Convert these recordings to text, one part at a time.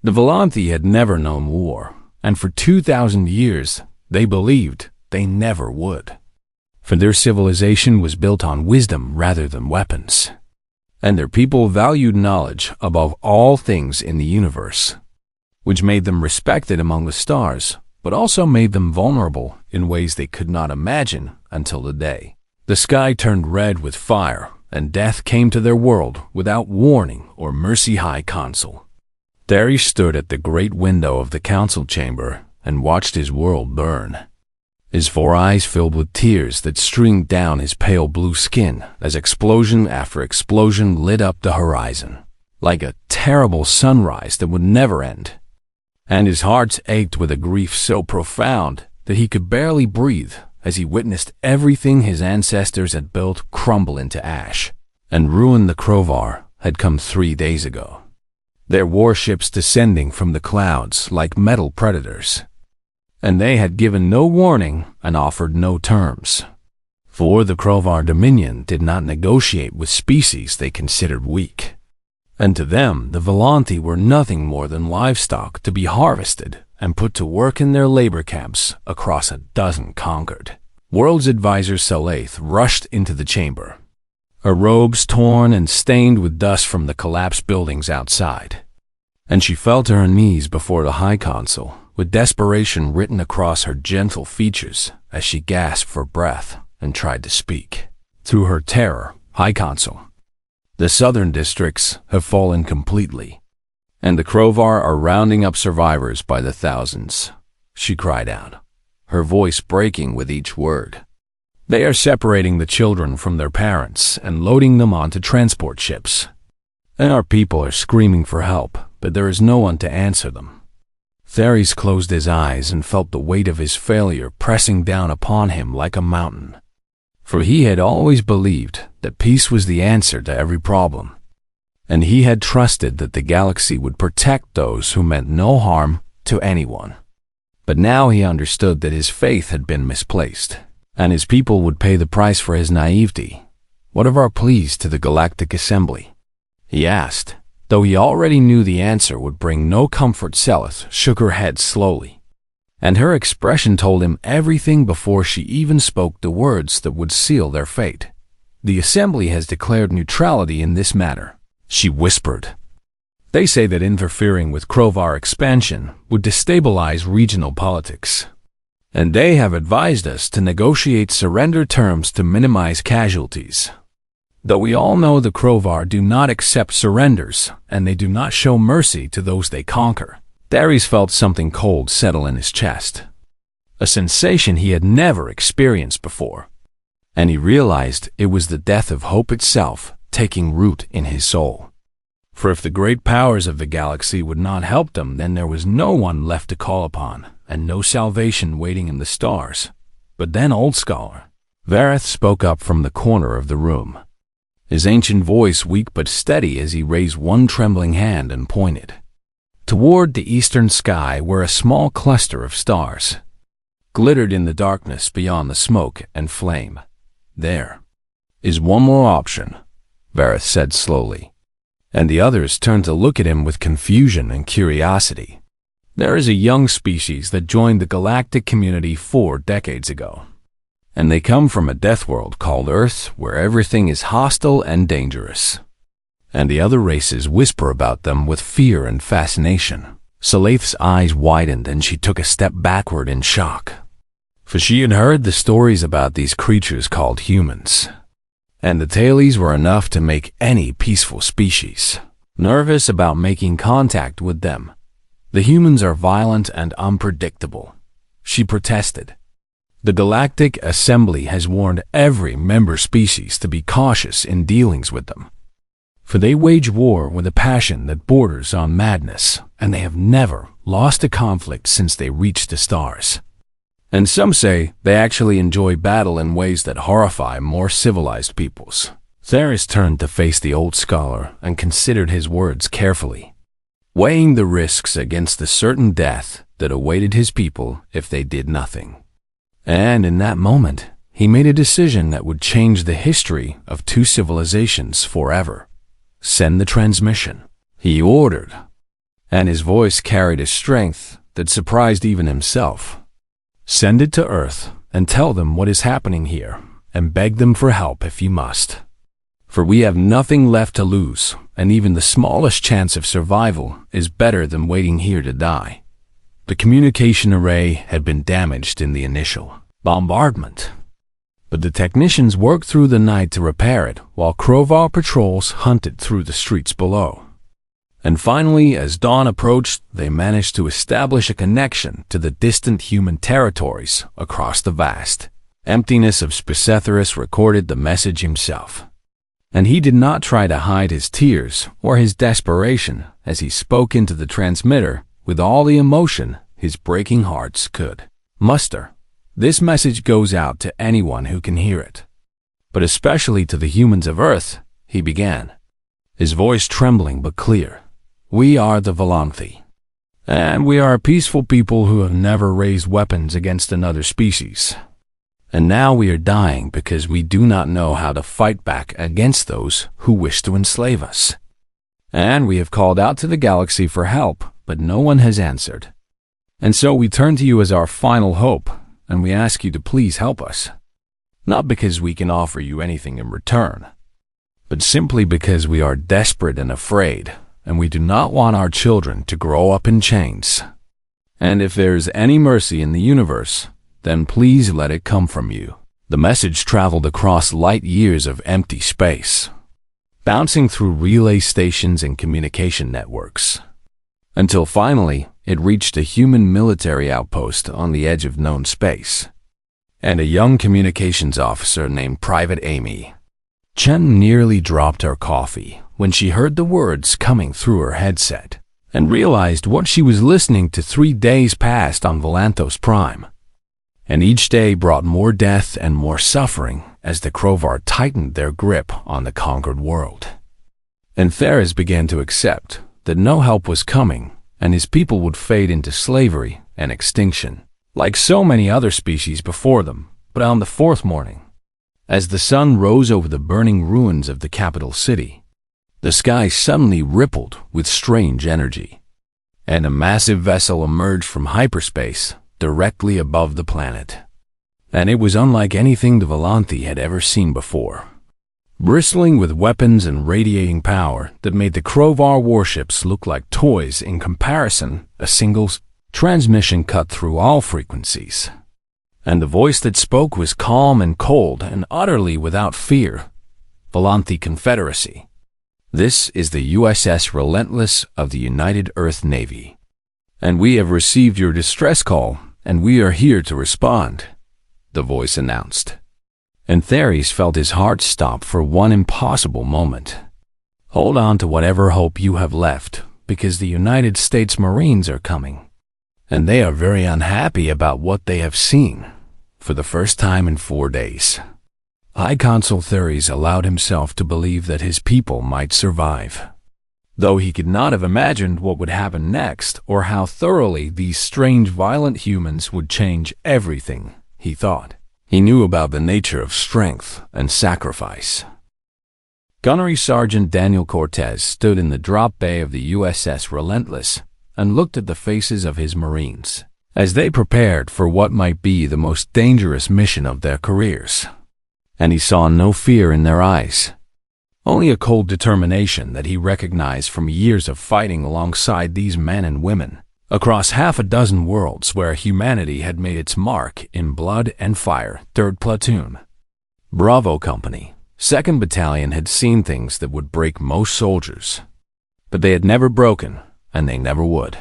The Volanthi had never known war, and for 2,000 years they believed they never would. For their civilization was built on wisdom rather than weapons, and their people valued knowledge above all things in the universe, which made them respected among the stars, but also made them vulnerable in ways they could not imagine until the day the sky turned red with fire and death came to their world without warning or mercy. High Consul Derry stood at the great window of the council chamber and watched his world burn. His 4 eyes filled with tears that streamed down his pale blue skin as explosion after explosion lit up the horizon, like a terrible sunrise that would never end. And his heart ached with a grief so profound that he could barely breathe as he witnessed everything his ancestors had built crumble into ash, and ruin the Crovar had come 3 days ago, their warships descending from the clouds like metal predators. And they had given no warning and offered no terms. For the Crovar Dominion did not negotiate with species they considered weak. And to them, the Volanthi were nothing more than livestock to be harvested and put to work in their labor camps across 12 conquered. World's advisor Salaith rushed into the chamber, her robes torn and stained with dust from the collapsed buildings outside. And she fell to her knees before the High Consul, with desperation written across her gentle features as she gasped for breath and tried to speak. Through her terror, High Consul, the southern districts have fallen completely, and the Crovar are rounding up survivors by the thousands, she cried out, her voice breaking with each word. They are separating the children from their parents and loading them onto transport ships. And our people are screaming for help, but there is no one to answer them. Theris closed his eyes and felt the weight of his failure pressing down upon him like a mountain. For he had always believed that peace was the answer to every problem, and he had trusted that the galaxy would protect those who meant no harm to anyone. But now he understood that his faith had been misplaced, and his people would pay the price for his naivety. What of our pleas to the Galactic Assembly? He asked, though he already knew the answer would bring no comfort. Selith shook her head slowly, and her expression told him everything before she even spoke the words that would seal their fate. The Assembly has declared neutrality in this matter, she whispered. They say that interfering with Crovar expansion would destabilize regional politics, and they have advised us to negotiate surrender terms to minimize casualties. Though we all know the Crovar do not accept surrenders, and they do not show mercy to those they conquer. Darius felt something cold settle in his chest, a sensation he had never experienced before, and he realized it was the death of hope itself taking root in his soul. For if the great powers of the galaxy would not help them, then there was no one left to call upon, and no salvation waiting in the stars. But then Old Scholar Vareth spoke up from the corner of the room, his ancient voice weak but steady as he raised one trembling hand and pointed toward the eastern sky where a small cluster of stars glittered in the darkness beyond the smoke and flame. There is one more option, Vareth said slowly, and the others turned to look at him with confusion and curiosity. There is a young species that joined the galactic community 4 decades ago, and they come from a death world called Earth where everything is hostile and dangerous. And the other races whisper about them with fear and fascination. Salaith's eyes widened and she took a step backward in shock, for she had heard the stories about these creatures called humans, and the tales were enough to make any peaceful species nervous about making contact with them. The humans are violent and unpredictable, she protested. The Galactic Assembly has warned every member species to be cautious in dealings with them, for they wage war with a passion that borders on madness, and they have never lost a conflict since they reached the stars. And some say they actually enjoy battle in ways that horrify more civilized peoples. Theris turned to face the Old Scholar and considered his words carefully, weighing the risks against the certain death that awaited his people if they did nothing. And in that moment, he made a decision that would change the history of 2 civilizations forever. Send the transmission, he ordered, and his voice carried a strength that surprised even himself. "Send it to Earth and tell them what is happening here, and beg them for help if you must. For we have nothing left to lose, and even the smallest chance of survival is better than waiting here to die." The communication array had been damaged in the initial bombardment, but the technicians worked through the night to repair it while Krovar patrols hunted through the streets below. And finally, as dawn approached, they managed to establish a connection to the distant human territories across the vast emptiness of Spicetherus. Recorded the message himself, and he did not try to hide his tears or his desperation as he spoke into the transmitter with all the emotion his breaking hearts could muster. "This message goes out to anyone who can hear it, but especially to the humans of Earth," he began, his voice trembling but clear. "We are the Volanthi, and we are a peaceful people who have never raised weapons against another species. And now we are dying because we do not know how to fight back against those who wish to enslave us. And we have called out to the galaxy for help, but no one has answered. And so we turn to you as our final hope, and we ask you to please help us. Not because we can offer you anything in return, but simply because we are desperate and afraid, and we do not want our children to grow up in chains. And if there is any mercy in the universe, then please let it come from you." The message traveled across light years of empty space, bouncing through relay stations and communication networks, until finally it reached a human military outpost on the edge of known space, and a young communications officer named Private Amy. Chen nearly dropped her coffee when she heard the words coming through her headset, and realized what she was listening to 3 days past on Volanthos Prime. And each day brought more death and more suffering as the Krovar tightened their grip on the conquered world. And Theras began to accept that no help was coming, and his people would fade into slavery and extinction, like so many other species before them. But on the 4th morning, as the sun rose over the burning ruins of the capital city, the sky suddenly rippled with strange energy, and a massive vessel emerged from hyperspace directly above the planet. And it was unlike anything the Volanthi had ever seen before, bristling with weapons and radiating power that made the Krovar warships look like toys in comparison. A single transmission cut through all frequencies, and the voice that spoke was calm and cold and utterly without fear. "Volanthi Confederacy. This is the USS Relentless of the United Earth Navy, and we have received your distress call, and we are here to respond," the voice announced. And Theres felt his heart stop for one impossible moment. Hold on to whatever hope you have left, because the United States Marines are coming, and they are very unhappy about what they have seen for the first time in 4 days. High Consul Theres allowed himself to believe that his people might survive, though he could not have imagined what would happen next or how thoroughly these strange, violent humans would change everything he thought he knew about the nature of strength and sacrifice. Gunnery Sergeant Daniel Cortez stood in the drop bay of the USS Relentless and looked at the faces of his Marines as they prepared for what might be the most dangerous mission of their careers. And he saw no fear in their eyes, only a cold determination that he recognized from years of fighting alongside these men and women across half a dozen worlds where humanity had made its mark in blood and fire. 3rd Platoon, Bravo Company, 2nd Battalion had seen things that would break most soldiers, but they had never broken, and they never would.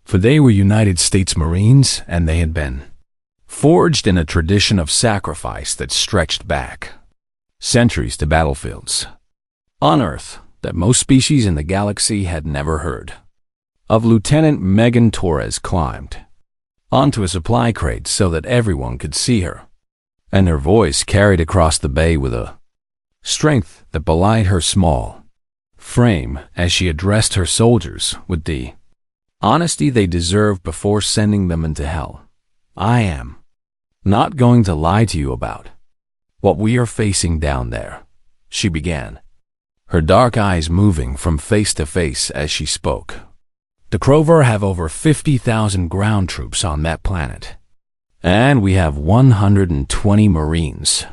For they were United States Marines, and they had been forged in a tradition of sacrifice that stretched back centuries to battlefields on Earth that most species in the galaxy had never heard of. Lieutenant Megan Torres climbed onto a supply crate so that everyone could see her, and her voice carried across the bay with a strength that belied her small frame as she addressed her soldiers with the honesty they deserved before sending them into hell. "I am not going to lie to you about what we are facing down there," she began, her dark eyes moving from face to face as she spoke. The Crovar have over 50,000 ground troops on that planet. And we have 120 Marines,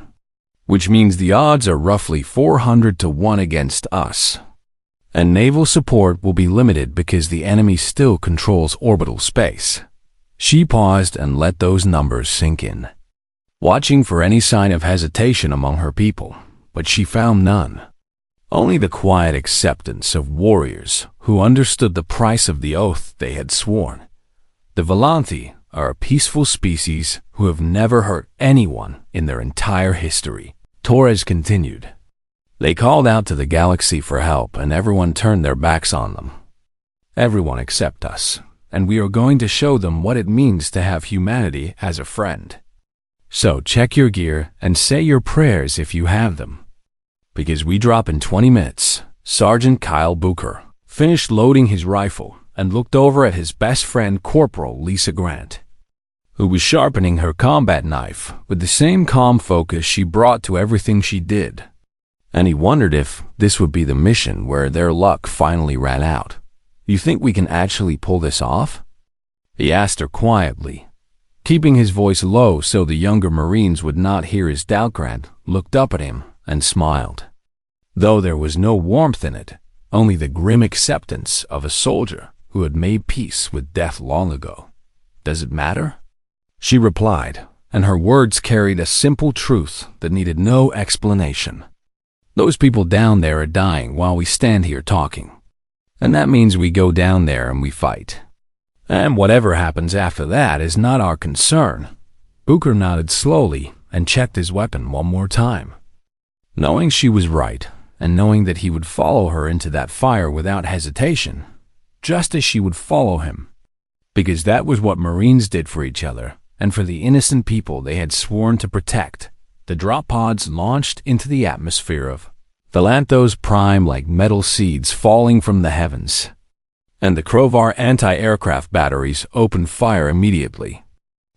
which means the odds are roughly 400 to 1 against us. And naval support will be limited because the enemy still controls orbital space. She paused and let those numbers sink in, watching for any sign of hesitation among her people, but she found none. Only the quiet acceptance of warriors who understood the price of the oath they had sworn. The Volanthi are a peaceful species who have never hurt anyone in their entire history. Torres continued. They called out to the galaxy for help and everyone turned their backs on them. Everyone except us, and we are going to show them what it means to have humanity as a friend. So check your gear and say your prayers if you have them. Because we drop in 20 minutes. Sergeant Kyle Booker finished loading his rifle and looked over at his best friend Corporal Lisa Grant, who was sharpening her combat knife with the same calm focus she brought to everything she did. And he wondered if this would be the mission where their luck finally ran out. You think we can actually pull this off? He asked her quietly, keeping his voice low so the younger Marines would not hear his doubt. Grant looked up at him and smiled, though there was no warmth in it, only the grim acceptance of a soldier who had made peace with death long ago. Does it matter? She replied, and her words carried a simple truth that needed no explanation. Those people down there are dying while we stand here talking. And that means we go down there and we fight. And whatever happens after that is not our concern. Booker nodded slowly and checked his weapon one more time. Knowing she was right, and knowing that he would follow her into that fire without hesitation, just as she would follow him. Because that was what Marines did for each other, and for the innocent people they had sworn to protect. The drop pods launched into the atmosphere of Valanthos Prime like metal seeds falling from the heavens. And the Crovar anti-aircraft batteries opened fire immediately,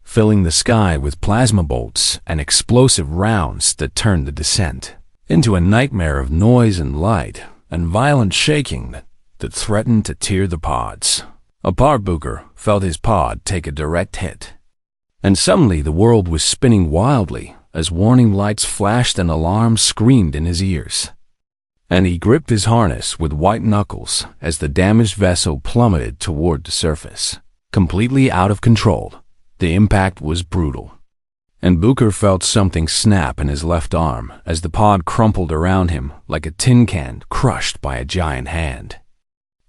filling the sky with plasma bolts and explosive rounds that turned the descent into a nightmare of noise and light and violent shaking that threatened to tear the pods apart. Booker felt his pod take a direct hit. And suddenly the world was spinning wildly as warning lights flashed and alarms screamed in his ears. And he gripped his harness with white knuckles as the damaged vessel plummeted toward the surface, completely out of control. The impact was brutal. And Booker felt something snap in his left arm as the pod crumpled around him like a tin can crushed by a giant hand.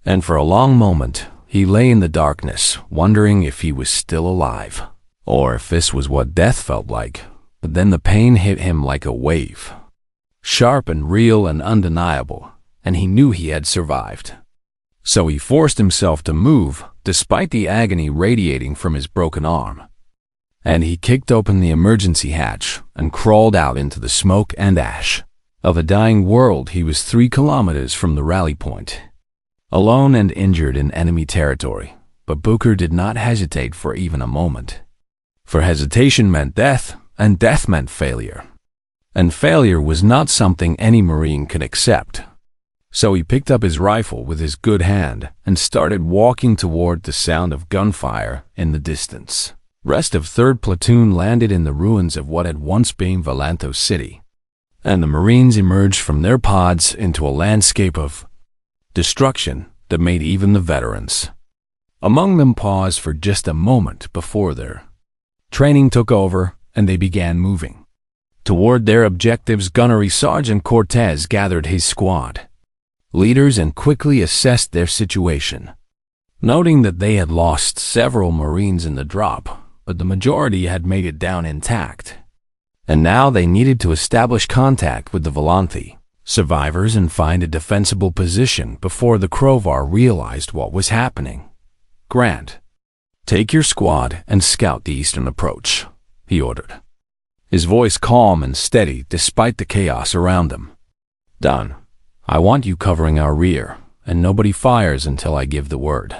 And for a long moment, he lay in the darkness, wondering if he was still alive, or if this was what death felt like. But then the pain hit him like a wave, sharp and real and undeniable, and he knew he had survived. So he forced himself to move, despite the agony radiating from his broken arm. And he kicked open the emergency hatch and crawled out into the smoke and ash of a dying world. He was 3 kilometers from the rally point, alone and injured in enemy territory. But Booker did not hesitate for even a moment. For hesitation meant death, and death meant failure. And failure was not something any Marine could accept. So he picked up his rifle with his good hand and started walking toward the sound of gunfire in the distance. Rest of 3rd Platoon landed in the ruins of what had once been Valanthos City, and the Marines emerged from their pods into a landscape of destruction that made even the veterans among them pause for just a moment before their training took over and they began moving toward their objectives. Gunnery Sergeant Cortez gathered his squad leaders and quickly assessed their situation, noting that they had lost several Marines in the drop, but the majority had made it down intact. And now they needed to establish contact with the Volanthi survivors and find a defensible position before the Crovar realized what was happening. Grant, take your squad and scout the eastern approach, he ordered, his voice calm and steady despite the chaos around them. Done. I want you covering our rear, and nobody fires until I give the word.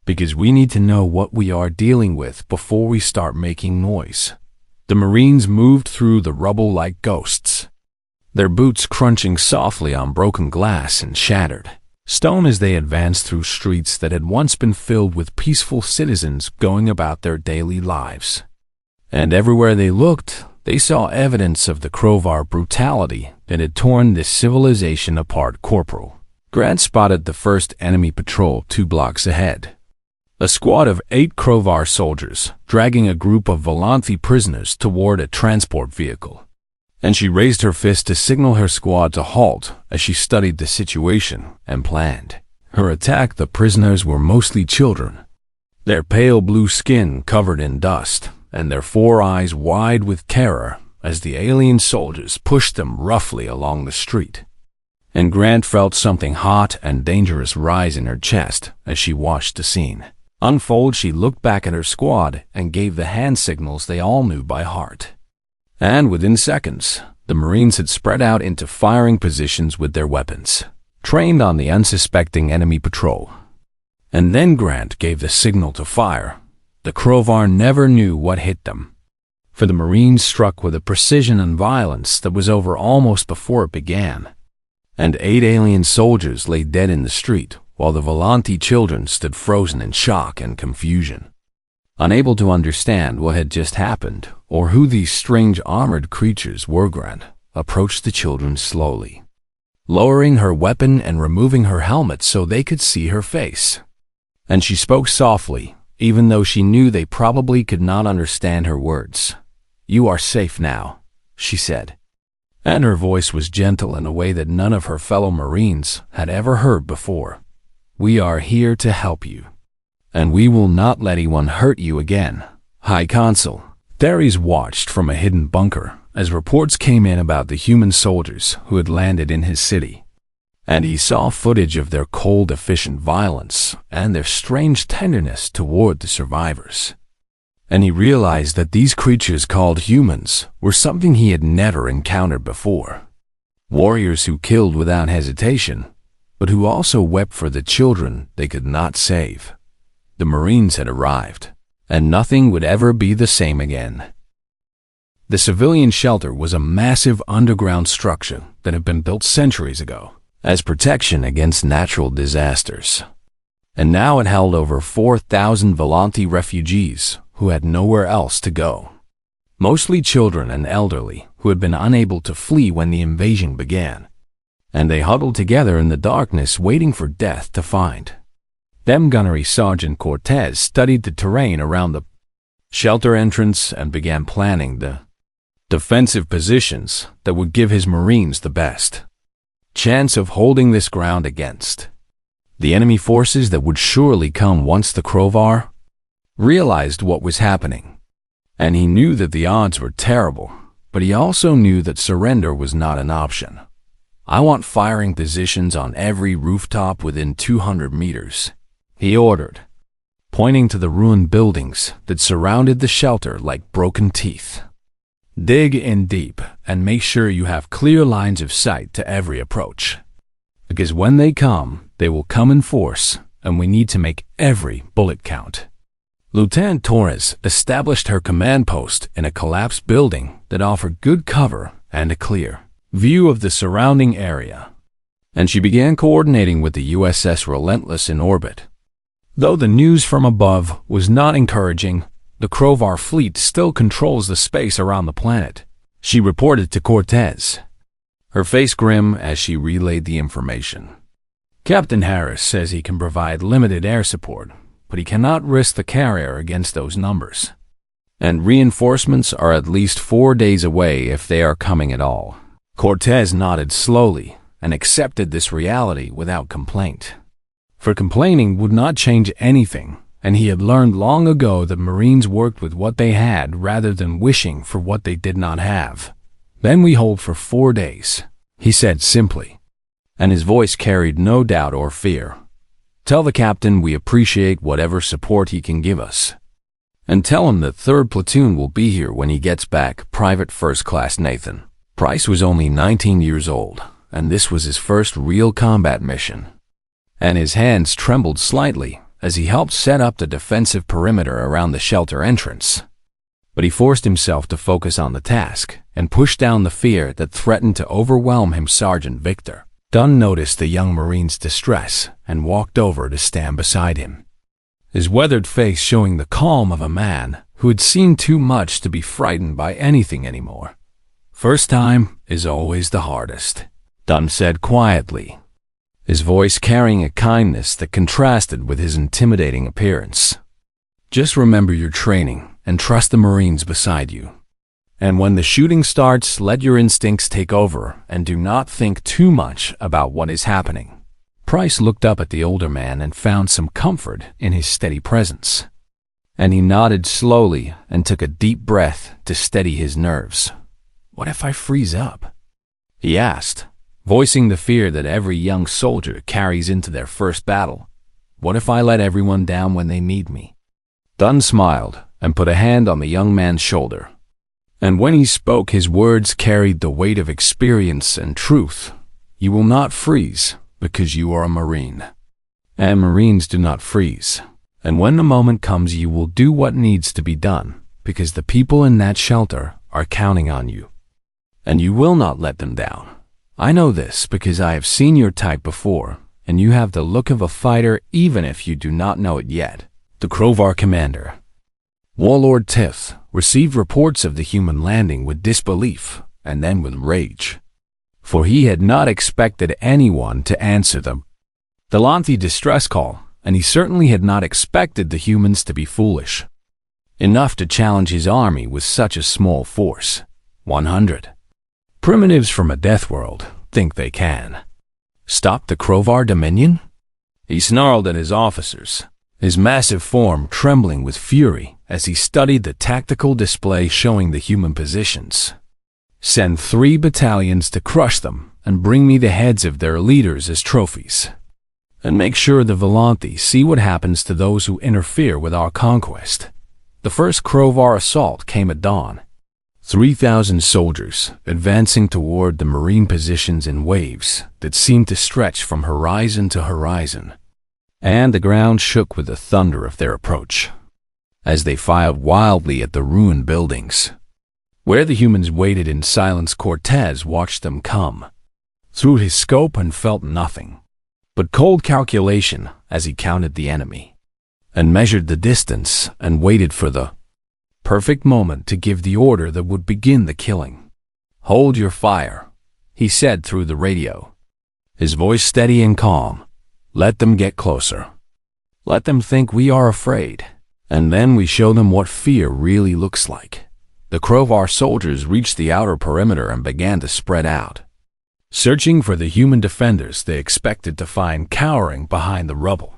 Because we need to know what we are dealing with before we start making noise. The Marines moved through the rubble like ghosts, their boots crunching softly on broken glass and shattered stone as they advanced through streets that had once been filled with peaceful citizens going about their daily lives. And everywhere they looked, they saw evidence of the Crovar brutality that had torn this civilization apart. Corporal Grant spotted the first enemy patrol 2 blocks ahead. A squad of 8 Crovar soldiers dragging a group of Volanthi prisoners toward a transport vehicle. And she raised her fist to signal her squad to halt as she studied the situation and planned her attack. The prisoners were mostly children, their pale blue skin covered in dust, and their 4 eyes wide with terror as the alien soldiers pushed them roughly along the street. And Grant felt something hot and dangerous rise in her chest as she watched the scene unfold. She looked back at her squad and gave the hand signals they all knew by heart. And within seconds, the Marines had spread out into firing positions with their weapons, trained on the unsuspecting enemy patrol. And then Grant gave the signal to fire. The Crovar never knew what hit them, for the Marines struck with a precision and violence that was over almost before it began. And 8 alien soldiers lay dead in the street, while the Volanthi children stood frozen in shock and confusion, unable to understand what had just happened or who these strange armored creatures were. Grant approached the children slowly, lowering her weapon and removing her helmet so they could see her face. And she spoke softly, even though she knew they probably could not understand her words. "You are safe now," she said. And her voice was gentle in a way that none of her fellow Marines had ever heard before. "We are here to help you, and we will not let anyone hurt you again." High Consul Theres watched from a hidden bunker as reports came in about the human soldiers who had landed in his city. And he saw footage of their cold, efficient violence and their strange tenderness toward the survivors. And he realized that these creatures called humans were something he had never encountered before. Warriors who killed without hesitation, but who also wept for the children they could not save. The Marines had arrived, and nothing would ever be the same again. The civilian shelter was a massive underground structure that had been built centuries ago as protection against natural disasters. And now it held over 4,000 Volanthi refugees who had nowhere else to go. Mostly children and elderly who had been unable to flee when the invasion began. And they huddled together in the darkness waiting for death to find them. Gunnery Sergeant Cortez studied the terrain around the shelter entrance and began planning the defensive positions that would give his Marines the best chance of holding this ground against the enemy forces that would surely come once the Crovar realized what was happening. And he knew that the odds were terrible, but he also knew that surrender was not an option. "I want firing positions on every rooftop within 200 meters, he ordered, pointing to the ruined buildings that surrounded the shelter like broken teeth. "Dig in deep and make sure you have clear lines of sight to every approach. Because when they come, they will come in force, and we need to make every bullet count." Lieutenant Torres established her command post in a collapsed building that offered good cover and a clear view of the surrounding area. And she began coordinating with the USS Relentless in orbit. Though the news from above was not encouraging, the Crovar fleet still controls the space around the planet, she reported to Cortez, her face grim as she relayed the information. "Captain Harris says he can provide limited air support, but he cannot risk the carrier against those numbers. And reinforcements are at least 4 days away if they are coming at all." Cortez nodded slowly and accepted this reality without complaint. For complaining would not change anything, and he had learned long ago that Marines worked with what they had rather than wishing for what they did not have. "Then we hold for 4 days, he said simply, and his voice carried no doubt or fear. "Tell the captain we appreciate whatever support he can give us. And tell him that 3rd Platoon will be here when he gets back." Private First Class Nathan Price was only 19 years old, and this was his first real combat mission. And his hands trembled slightly as he helped set up the defensive perimeter around the shelter entrance. But he forced himself to focus on the task and push down the fear that threatened to overwhelm him. Sergeant Victor Dunn noticed the young Marine's distress and walked over to stand beside him, his weathered face showing the calm of a man who had seen too much to be frightened by anything anymore. "First time is always the hardest," Dunn said quietly, his voice carrying a kindness that contrasted with his intimidating appearance. "Just remember your training and trust the Marines beside you. And when the shooting starts, let your instincts take over and do not think too much about what is happening." Price looked up at the older man and found some comfort in his steady presence. And he nodded slowly and took a deep breath to steady his nerves. "What if I freeze up?" he asked, voicing the fear that every young soldier carries into their first battle. "What if I let everyone down when they need me?" Dunn smiled and put a hand on the young man's shoulder. And when he spoke, his words carried the weight of experience and truth. "You will not freeze because you are a Marine. And Marines do not freeze. And when the moment comes, you will do what needs to be done because the people in that shelter are counting on you. And you will not let them down. I know this because I have seen your type before, and you have the look of a fighter even if you do not know it yet." The Krovar commander, Warlord Tith, received reports of the human landing with disbelief and then with rage, for he had not expected anyone to answer the Delanthi distress call, and he certainly had not expected the humans to be foolish enough to challenge his army with such a small force. 100 primitives from a death world think they can stop the Krovar Dominion? He snarled at his officers, his massive form trembling with fury as he studied the tactical display showing the human positions. "Send 3 battalions to crush them and bring me the heads of their leaders as trophies. And make sure the Volanthi see what happens to those who interfere with our conquest." The first Krovar assault came at dawn. 3,000 soldiers advancing toward the Marine positions in waves that seemed to stretch from horizon to horizon, and the ground shook with the thunder of their approach as they fired wildly at the ruined buildings. Where the humans waited in silence, Cortez watched them come through his scope and felt nothing but cold calculation as he counted the enemy and measured the distance and waited for the perfect moment to give the order that would begin the killing. "Hold your fire," he said through the radio, his voice steady and calm. "Let them get closer. Let them think we are afraid, and then we show them what fear really looks like." The Krovar soldiers reached the outer perimeter and began to spread out, searching for the human defenders they expected to find cowering behind the rubble.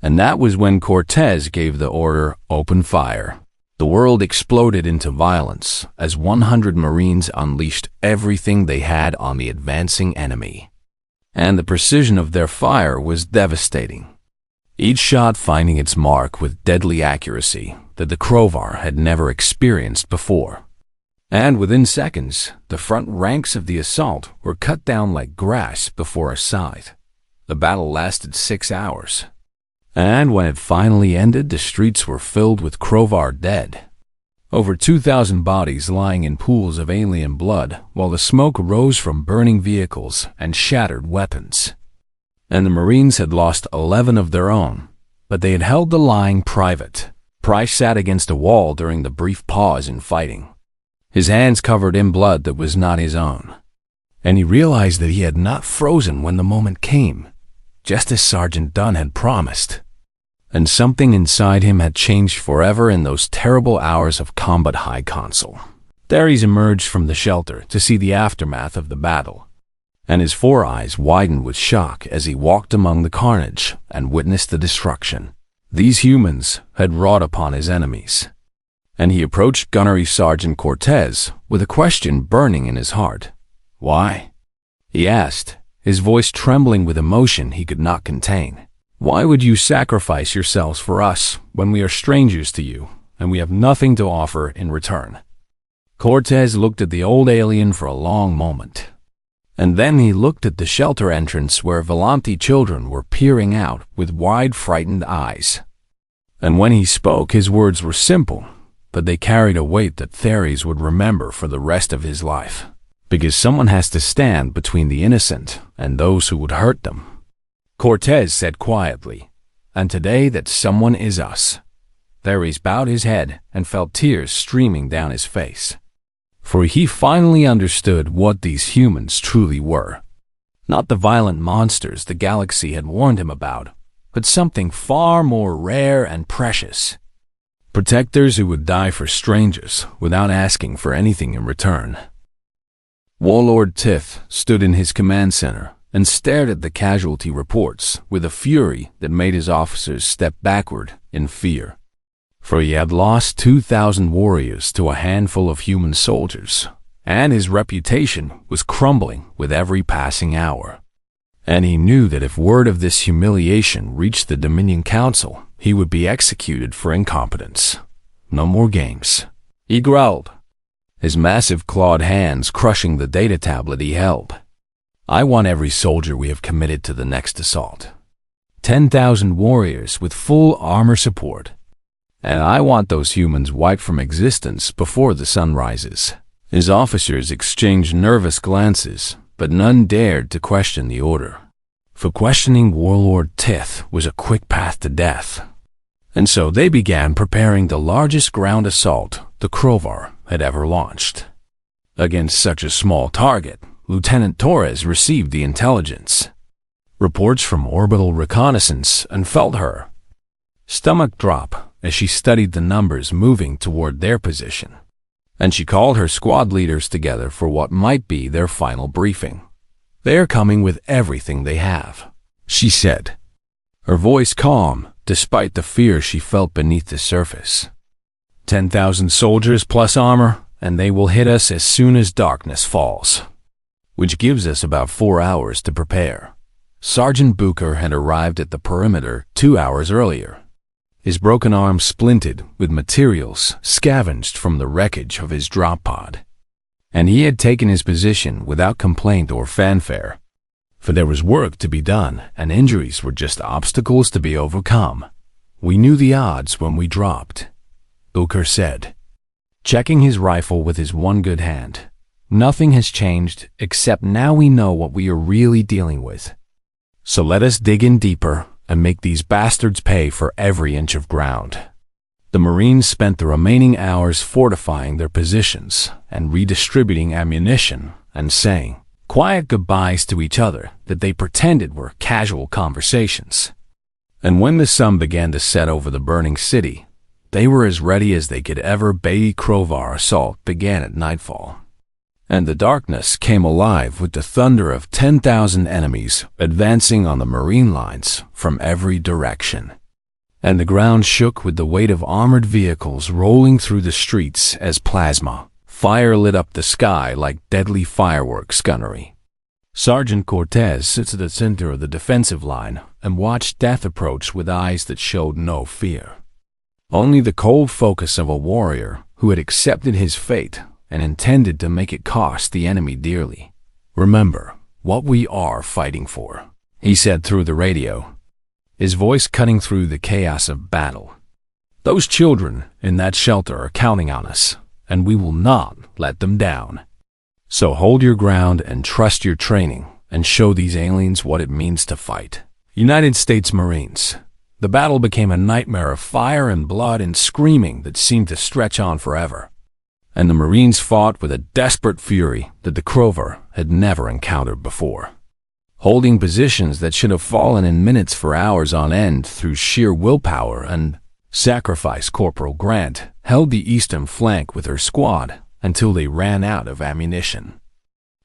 And that was when Cortez gave the order, "Open fire." The world exploded into violence as 100 Marines unleashed everything they had on the advancing enemy. And the precision of their fire was devastating, each shot finding its mark with deadly accuracy that the Krovar had never experienced before. And within seconds, the front ranks of the assault were cut down like grass before a scythe. The battle lasted 6 hours. And when it finally ended, the streets were filled with Krovar dead. Over 2,000 bodies lying in pools of alien blood, while the smoke rose from burning vehicles and shattered weapons. And the Marines had lost 11 of their own, but they had held the line private. Price sat against a wall during the brief pause in fighting, his hands covered in blood that was not his own. And he realized that he had not frozen when the moment came, just as Sergeant Dunn had promised. And something inside him had changed forever in those terrible hours of combat high console. Darius emerged from the shelter to see the aftermath of the battle, and his 4 eyes widened with shock as he walked among the carnage and witnessed the destruction these humans had wrought upon his enemies. And he approached Gunnery Sergeant Cortez with a question burning in his heart. "Why?" he asked, his voice trembling with emotion he could not contain. "Why would you sacrifice yourselves for us when we are strangers to you and we have nothing to offer in return?" Cortez looked at the old alien for a long moment, and then he looked at the shelter entrance where Volanthi children were peering out with wide, frightened eyes. And when he spoke, his words were simple, but they carried a weight that Theres would remember for the rest of his life. because someone has to stand between the innocent and those who would hurt them. Cortez said quietly, "And today that someone is us." Ares bowed his head and felt tears streaming down his face. For he finally understood what these humans truly were. Not the violent monsters the galaxy had warned him about, but something far more rare and precious. Protectors who would die for strangers without asking for anything in return. Warlord Tith stood in his command center and stared at the casualty reports with a fury that made his officers step backward in fear. For he had lost 2,000 warriors to a handful of human soldiers, and his reputation was crumbling with every passing hour. And he knew that if word of this humiliation reached the Dominion Council, he would be executed for incompetence. No more games. He growled, his massive clawed hands crushing the data tablet he held. "I want every soldier we have committed to the next assault. 10,000 warriors with full armor support. And I want those humans wiped from existence before the sun rises." His officers exchanged nervous glances, but none dared to question the order. For questioning Warlord Tith was a quick path to death. And so they began preparing the largest ground assault the Krovar had ever launched. Against such a small target, Lieutenant Torres received the intelligence. Reports from orbital reconnaissance and felt her stomach drop as she studied the numbers moving toward their position. And she called her squad leaders together for what might be their final briefing. "They're coming with everything they have," she said, her voice calm despite the fear she felt beneath the surface. 10,000 soldiers plus armor, and they will hit us as soon as darkness falls. Which gives us about 4 hours to prepare. Sergeant Booker had arrived at the perimeter 2 hours earlier. His broken arm splinted with materials scavenged from the wreckage of his drop pod. And he had taken his position without complaint or fanfare. For there was work to be done, and injuries were just obstacles to be overcome. "We knew the odds when we dropped," Booker said, checking his rifle with his one good hand. "Nothing has changed, except now we know what we are really dealing with. So let us dig in deeper and make these bastards pay for every inch of ground." The Marines spent the remaining hours fortifying their positions and redistributing ammunition and saying quiet goodbyes to each other that they pretended were casual conversations. And when the sun began to set over the burning city, they were as ready as they could ever be. Krovar assault began at nightfall. And the darkness came alive with the thunder of 10,000 enemies advancing on the Marine lines from every direction. And the ground shook with the weight of armored vehicles rolling through the streets as plasma fire lit up the sky like deadly fireworks gunnery. Sergeant Cortez sits at the center of the defensive line and watched death approach with eyes that showed no fear. Only the cold focus of a warrior who had accepted his fate and intended to make it cost the enemy dearly. "Remember what we are fighting for," he said through the radio, his voice cutting through the chaos of battle. "Those children in that shelter are counting on us, and we will not let them down. So hold your ground and trust your training and show these aliens what it means to fight." United States Marines. The battle became a nightmare of fire and blood and screaming that seemed to stretch on forever. And the Marines fought with a desperate fury that the Krovar had never encountered before. Holding positions that should have fallen in minutes for hours on end through sheer willpower and sacrifice. Corporal Grant held the eastern flank with her squad until they ran out of ammunition.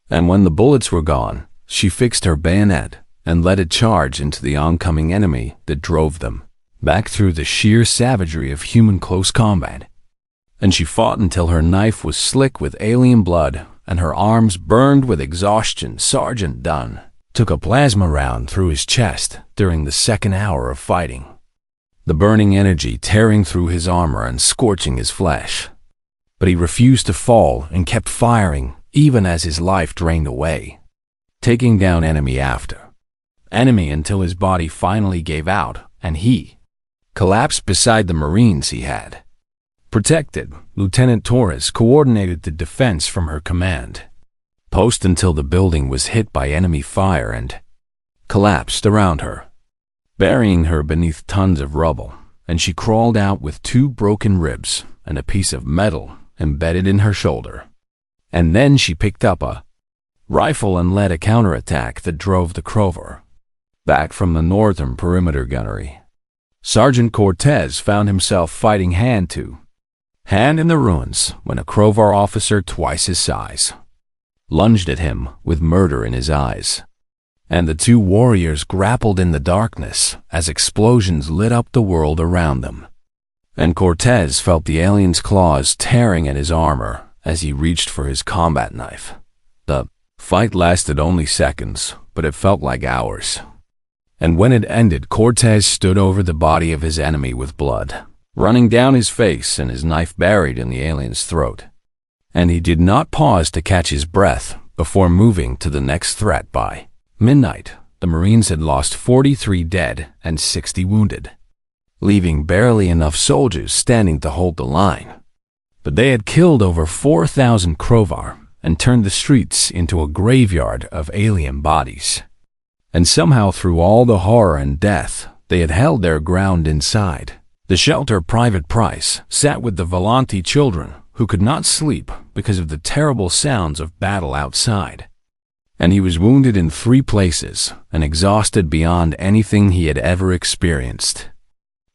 And when the bullets were gone, she fixed her bayonet and led a charge into the oncoming enemy that drove them back through the sheer savagery of human close combat. And she fought until her knife was slick with alien blood and her arms burned with exhaustion. Sergeant Dunn took a plasma round through his chest during the second hour of fighting, the burning energy tearing through his armor and scorching his flesh. But he refused to fall and kept firing even as his life drained away, taking down enemy after enemy until his body finally gave out and he collapsed beside the Marines he had protected. Lieutenant Torres coordinated the defense from her command. post until the building was hit by enemy fire and collapsed around her, burying her beneath tons of rubble, and she crawled out with 2 broken ribs and a piece of metal embedded in her shoulder. And then she picked up a rifle and led a counterattack that drove the Crovar back from the northern perimeter gunnery. Sergeant Cortez found himself fighting hand to hand in the ruins when a Crovar officer twice his size lunged at him with murder in his eyes. And the 2 warriors grappled in the darkness as explosions lit up the world around them. And Cortez felt the alien's claws tearing at his armor as he reached for his combat knife. The fight lasted only seconds, but it felt like hours. And when it ended, Cortez stood over the body of his enemy with blood running down his face and his knife buried in the alien's throat. And he did not pause to catch his breath before moving to the next threat. By midnight, the Marines had lost 43 dead and 60 wounded, leaving barely enough soldiers standing to hold the line. But they had killed over 4,000 Crovar and turned the streets into a graveyard of alien bodies. And somehow through all the horror and death, they had held their ground inside. The shelter Private Price sat with the Volante children who could not sleep because of the terrible sounds of battle outside. And he was wounded in 3 places and exhausted beyond anything he had ever experienced.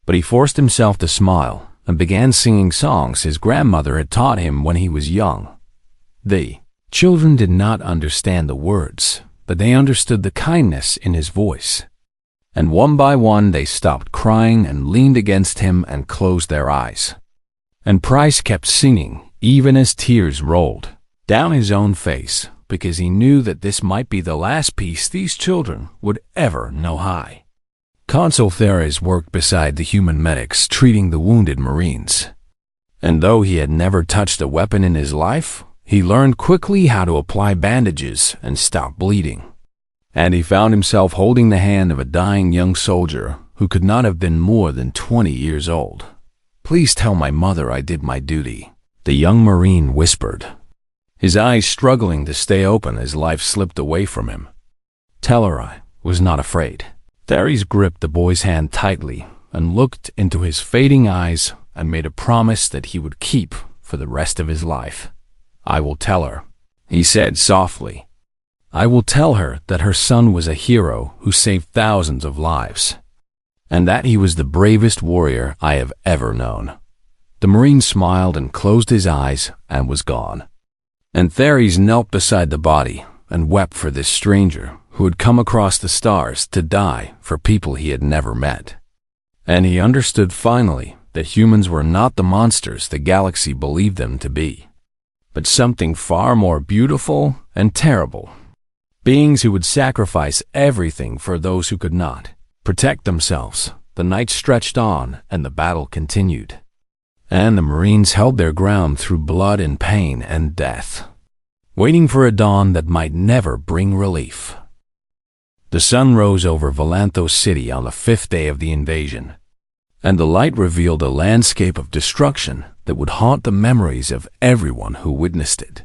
But he forced himself to smile and began singing songs his grandmother had taught him when he was young. The children did not understand the words, but they understood the kindness in his voice. And one by one they stopped crying and leaned against him and closed their eyes. And Price kept singing even as tears rolled down his own face, because he knew that this might be the last peace these children would ever know. Consul Theres worked beside the human medics treating the wounded Marines. And though he had never touched a weapon in his life, he learned quickly how to apply bandages and stop bleeding. And he found himself holding the hand of a dying young soldier who could not have been more than 20 years old. "Please tell my mother I did my duty," the young Marine whispered, his eyes struggling to stay open as life slipped away from him. "Tell her I was not afraid." Theres gripped the boy's hand tightly and looked into his fading eyes and made a promise that he would keep for the rest of his life. "I will tell her," he said softly. "I will tell her that her son was a hero who saved thousands of lives, and that he was the bravest warrior I have ever known." The Marine smiled and closed his eyes and was gone. And Theres knelt beside the body and wept for this stranger who had come across the stars to die for people he had never met. And he understood finally that humans were not the monsters the galaxy believed them to be, but something far more beautiful and terrible. Beings who would sacrifice everything for those who could not protect themselves. The night stretched on and the battle continued. And the Marines held their ground through blood and pain and death, waiting for a dawn that might never bring relief. The sun rose over Volanthos City on the 5th day of the invasion, and the light revealed a landscape of destruction that would haunt the memories of everyone who witnessed it.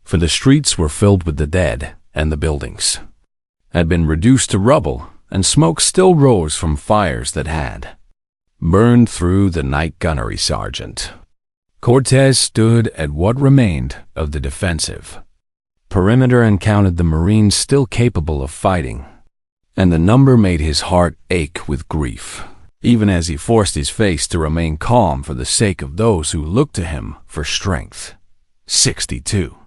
For the streets were filled with the dead, and the buildings had been reduced to rubble, and smoke still rose from fires that had burned through the night gunnery. Sergeant Cortez stood at what remained of the defensive perimeter and counted the Marines still capable of fighting, and the number made his heart ache with grief, even as he forced his face to remain calm for the sake of those who looked to him for strength. 62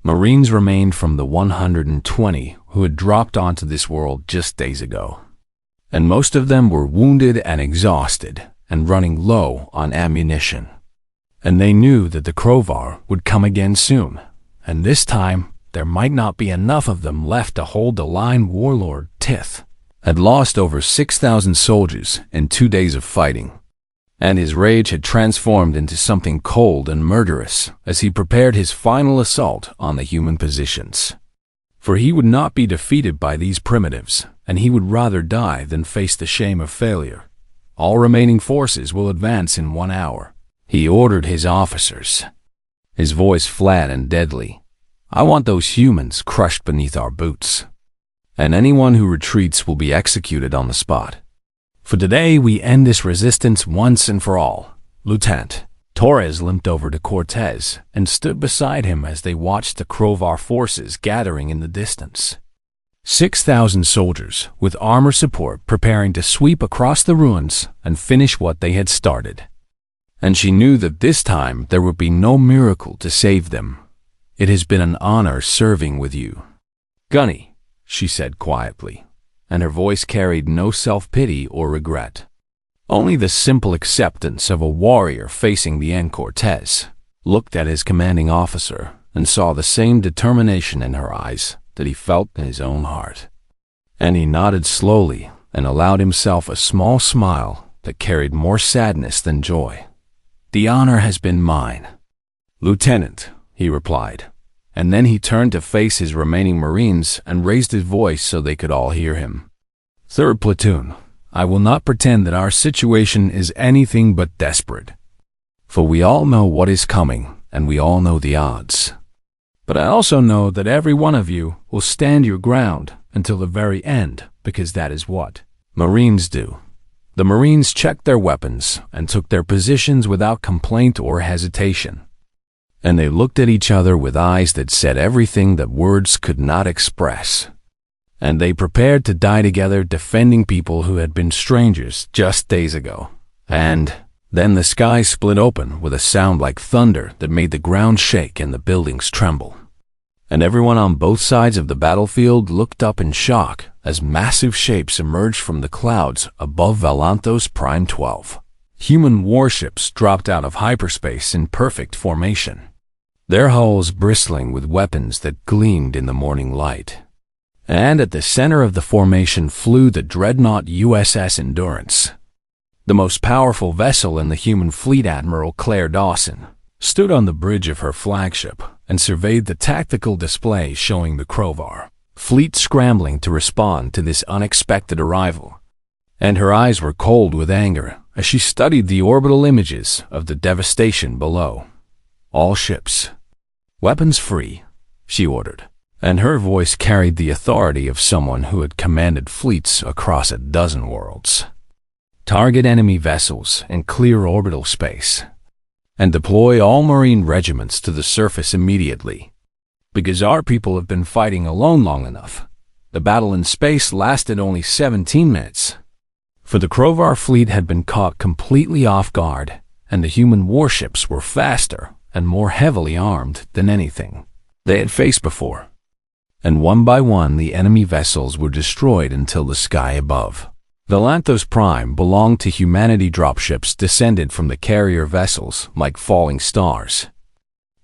Marines remained from the 120 who had dropped onto this world just days ago, and most of them were wounded and exhausted and running low on ammunition. And they knew that the Crovar would come again soon, and this time there might not be enough of them left to hold the line. Warlord Tith had lost over 6,000 soldiers in 2 days of fighting, and his rage had transformed into something cold and murderous as he prepared his final assault on the human positions. For he would not be defeated by these primitives, and he would rather die than face the shame of failure. "All remaining forces will advance in 1 hour," he ordered his officers, his voice flat and deadly. I want those humans crushed beneath our boots. And anyone who retreats will be executed on the spot. For today, we end this resistance once and for all. Lieutenant. Torres limped over to Cortez and stood beside him as they watched the Krovar forces gathering in the distance. 6,000 soldiers with armor support preparing to sweep across the ruins and finish what they had started. And she knew that this time there would be no miracle to save them. It has been an honor serving with you. Gunny, she said quietly, and her voice carried no self-pity or regret. Only the simple acceptance of a warrior facing the end. Cortez looked at his commanding officer and saw the same determination in her eyes that he felt in his own heart. And he nodded slowly and allowed himself a small smile that carried more sadness than joy. The honor has been mine. Lieutenant, he replied, and then he turned to face his remaining Marines and raised his voice so they could all hear him. Third Platoon, I will not pretend that our situation is anything but desperate. For we all know what is coming, and we all know the odds. But I also know that every one of you will stand your ground until the very end, because that is what Marines do. The Marines checked their weapons and took their positions without complaint or hesitation. And they looked at each other with eyes that said everything that words could not express. And they prepared to die together defending people who had been strangers just days ago. And then the sky split open with a sound like thunder that made the ground shake and the buildings tremble. And everyone on both sides of the battlefield looked up in shock as massive shapes emerged from the clouds above Valanthos Prime 12. Human warships dropped out of hyperspace in perfect formation, their hulls bristling with weapons that gleamed in the morning light. And at the center of the formation flew the dreadnought USS Endurance. The most powerful vessel in the human fleet, Admiral Claire Dawson, stood on the bridge of her flagship and surveyed the tactical display showing the Krovar fleet scrambling to respond to this unexpected arrival. And her eyes were cold with anger as she studied the orbital images of the devastation below. All ships, weapons free, she ordered. And her voice carried the authority of someone who had commanded fleets across a dozen worlds. Target enemy vessels in clear orbital space, and deploy all Marine regiments to the surface immediately. Because our people have been fighting alone long enough. The battle in space lasted only 17 minutes. For the Krovar fleet had been caught completely off guard, and the human warships were faster and more heavily armed than anything they had faced before. And one by one the enemy vessels were destroyed until the sky above. Valanthos Prime belonged to humanity. Dropships descended from the carrier vessels like falling stars,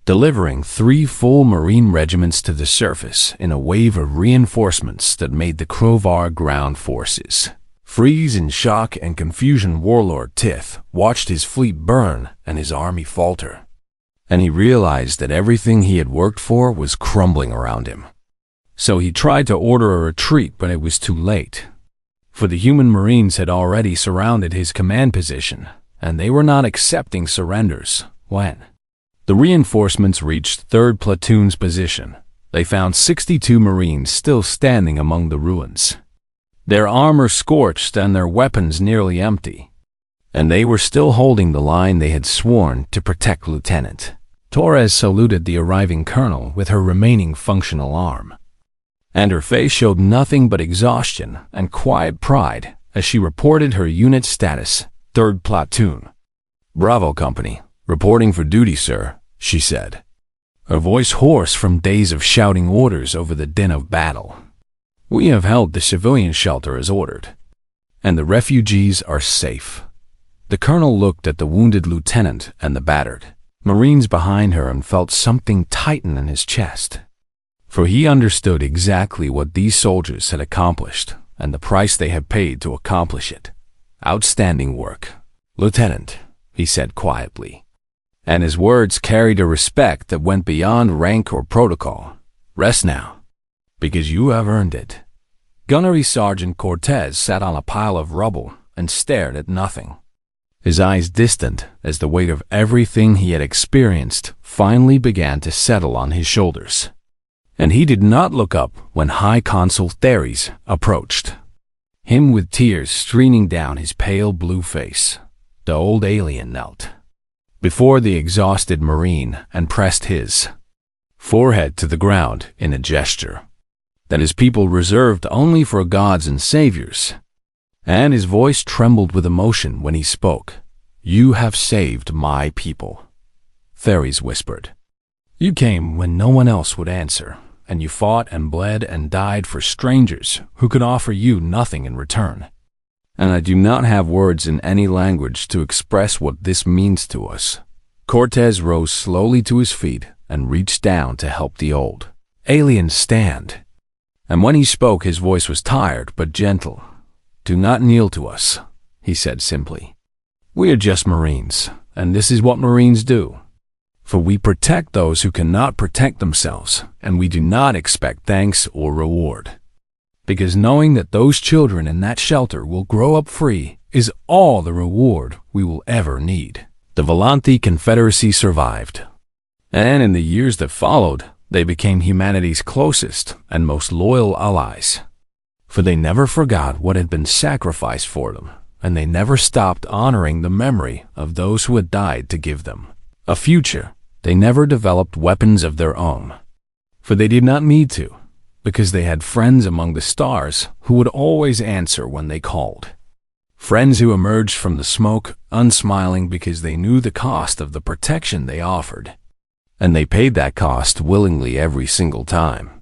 delivering 3 full Marine regiments to the surface in a wave of reinforcements that made the Krovar ground forces freeze in shock and confusion. Warlord Tith watched his fleet burn and his army falter, and he realized that everything he had worked for was crumbling around him. So he tried to order a retreat, but it was too late. For the human Marines had already surrounded his command position, and they were not accepting surrenders. When the reinforcements reached 3rd Platoon's position, they found 62 Marines still standing among the ruins, their armor scorched and their weapons nearly empty. And they were still holding the line they had sworn to protect. Lieutenant Torres saluted the arriving colonel with her remaining functional arm, and her face showed nothing but exhaustion and quiet pride as she reported her unit status. 3rd Platoon. Bravo Company, reporting for duty, sir, she said, her voice hoarse from days of shouting orders over the din of battle. We have held the civilian shelter as ordered, and the refugees are safe. The colonel looked at the wounded lieutenant and the battered Marines behind her and felt something tighten in his chest. For he understood exactly what these soldiers had accomplished and the price they had paid to accomplish it. Outstanding work, Lieutenant, he said quietly, and his words carried a respect that went beyond rank or protocol. Rest now, because you have earned it. Gunnery Sergeant Cortez sat on a pile of rubble and stared at nothing, his eyes distant as the weight of everything he had experienced finally began to settle on his shoulders. And he did not look up when High Consul Theres approached him with tears streaming down his pale blue face. The old alien knelt before the exhausted marine and pressed his forehead to the ground in a gesture that his people reserved only for gods and saviors. And his voice trembled with emotion when he spoke. "You have saved my people," Theres whispered. "You came when no one else would answer, and you fought and bled and died for strangers who could offer you nothing in return. And I do not have words in any language to express what this means to us." Cortez rose slowly to his feet and reached down to help the old alien stand. And when he spoke, his voice was tired but gentle. "Do not kneel to us," he said simply. "We are just Marines, and this is what Marines do. For we protect those who cannot protect themselves, and we do not expect thanks or reward. Because knowing that those children in that shelter will grow up free is all the reward we will ever need." The Volanthe Confederacy survived, and in the years that followed, they became humanity's closest and most loyal allies. For they never forgot what had been sacrificed for them, and they never stopped honoring the memory of those who had died to give them a future. They never developed weapons of their own, for they did not need to, because they had friends among the stars who would always answer when they called. Friends who emerged from the smoke, unsmiling because they knew the cost of the protection they offered. And they paid that cost willingly every single time.